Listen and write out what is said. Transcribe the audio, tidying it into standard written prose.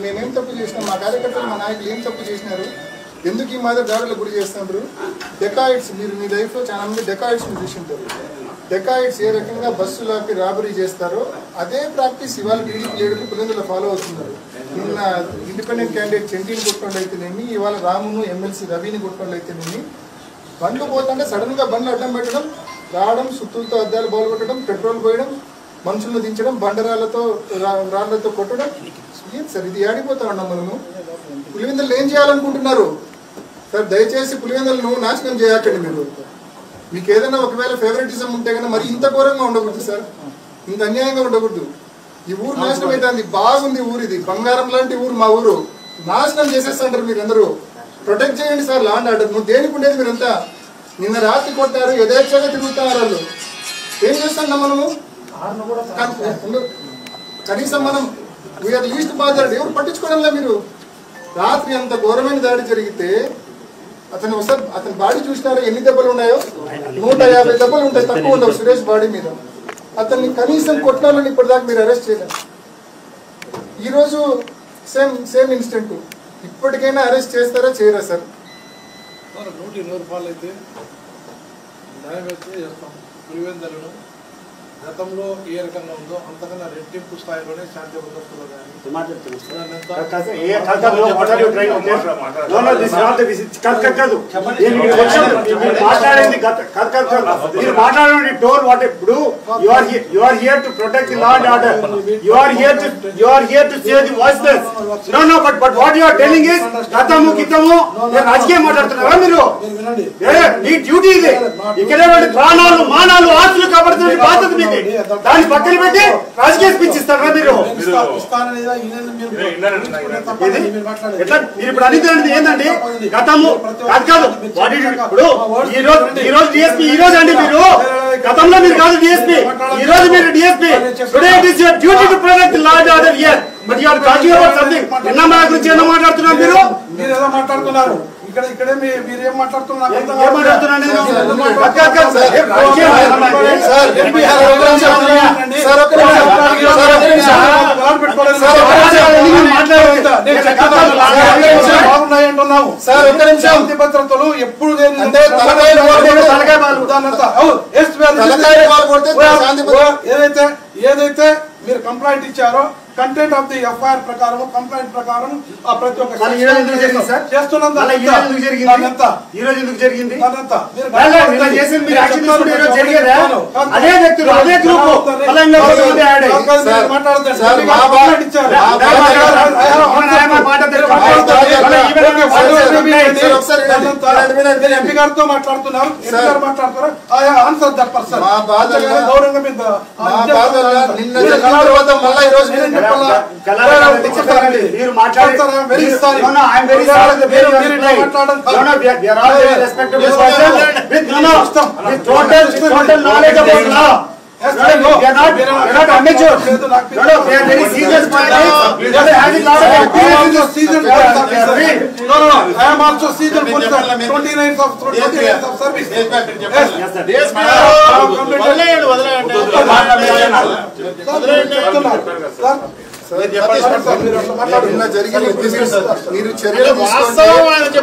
మేమేం తప్పు చేసినాం, మా కార్యకర్తలు మా నాయకులు ఏం తప్పు చేసినారు, ఎందుకు ఈ మాదిరి దాడులకు గురి చేస్తున్నారు? డెకాయిడ్స్, మీరు మీ లైఫ్లో చాలా మంది డెకాయిడ్స్ని చూసింటారు. డెకాయిడ్స్ ఏ రకంగా బస్సులకి రాబరీ చేస్తారో అదే ప్రాక్టీస్ ఇవాళ టీడీపీ లీడర్లు పులివెందుల ఫాలో అవుతున్నారు. నిన్న ఇండిపెండెంట్ క్యాండిడేట్ చెంటీని కొట్టుకోండి అయితేనేమి, ఇవాళ రామును ఎమ్మెల్సీ రవిని కొట్టుకోండి అయితేనేమి, బండ్లు పోతుంటే సడన్గా బండ్లు అడ్డం పెట్టడం, రావడం, సుత్తులతో అద్దాలు బాగుకొట్టడం, పెట్రోల్ పోయడం, మనుషులను దించడం, బండరాళ్లతో రాళ్లతో కొట్టడం. ఏం సార్ ఇది? ఆడిపోతా ఉన్నాం మనము. పులివెందులు ఏం చేయాలనుకుంటున్నారు సార్? దయచేసి పులివెందులను నాశనం చేయకండి. మీకు ఏదైనా ఒకవేళ ఫేవరెటిజం ఉంటే కన్నా మరి ఇంత ఘోరంగా ఉండకూడదు సార్, ఇంత అన్యాయంగా ఉండకూడదు. ఈ ఊరు నాశనం అవుతుంది. బాగుంది ఊరు, ఇది బంగారం లాంటి ఊరు. మా ఊరు నాశనం చేసేస్తుంటారు మీరందరూ. ప్రొటెక్ట్ చేయండి సార్ లా అండ్ ఆర్డర్. నువ్వు దేనికి ఉండేది మీరంతా? నిన్న రాత్రి కొట్టారు, యథేచ్ఛగా తిరుగుతున్నారు వాళ్ళు. ఏం చేస్తాం మనము? కనీసం మనం వీఆర్ లీస్ట్ బాధ్యత ఎవరు పట్టించుకోవడంలా. మీరు రాత్రి అంత ఘోరమైన దాడి జరిగితే అతని బాడీ చూసినారా ఎన్ని దెబ్బలు ఉన్నాయో? 150 దెబ్బలు ఉంటాయి, తక్కువ ఉండవు సురేష్ బాడీ మీద. అతన్ని కనీసం కొట్టినాలని ఇప్పటిదాకా మీరు అరెస్ట్ చేయలేదు. ఈరోజు సేమ్ ఇన్సిడెంట్. ఇప్పటికైనా అరెస్ట్ చేస్తారా చేయరా సార్? 100 రూపాయలు అయితే న్యాయం అయితే చేస్తాం. పులివెందులను గతంలో ఏ రకంగా ఉందో అంతకన్నా రెట్టింపు స్థాయిలోనే శాంతి బందోబస్తులో రాజకీయం మాట్లాడుతున్నారా మీరు? మీ డ్యూటీ ఇది. ఇక్కడే ప్రాణాలు మానాలు ఆస్తులు కాపాడుతున్న బాధ్యత మీకు. దాన్ని పక్కన పెట్టి రాజకీయ స్పీచ్ ఇస్తారా మీరు? మీరు ఇప్పుడు అనేది ఏంటండి? గతము కాదు. ఇప్పుడు ఈ రోజు డిఎస్పీ, ఈ రోజు అండి మీరు గతంలో మీరు కాదు డిఎస్పీ, ఈ రోజు మీరు DSP. Today it is your duty to protect law and order here. But you are talking about something. నిన్న మా గురించి ఏదో మాట్లాడుతున్నారు మీరు. మీరు ఏదో మాట్లాడుతున్నారు. ఇక్కడే మీరు ఏం మాట్లాడుతున్నారు? శాంతి భద్రతలు ఎప్పుడు ఏదైతే మీరు కంప్లైంట్ ఇచ్చారో కంటెంట్ ఆఫ్ ది ఎఫ్ఐఆర్ ప్రకారం కంప్లైంట్ ప్రకారం ప్రతి ఒక్క చేస్తున్నంత ఎంపీ గారితో మాట్లాడుతున్నారు. ఆయా ఆన్సర్ దట్ పర్సన్ గౌరవంగా We are not amateur. No, we are very serious minded. We are having lot of seasoned police officer. No. I am also seasoned police officer. 29 years of service. Yes, మీరు చర్యలు తీసుకోండి.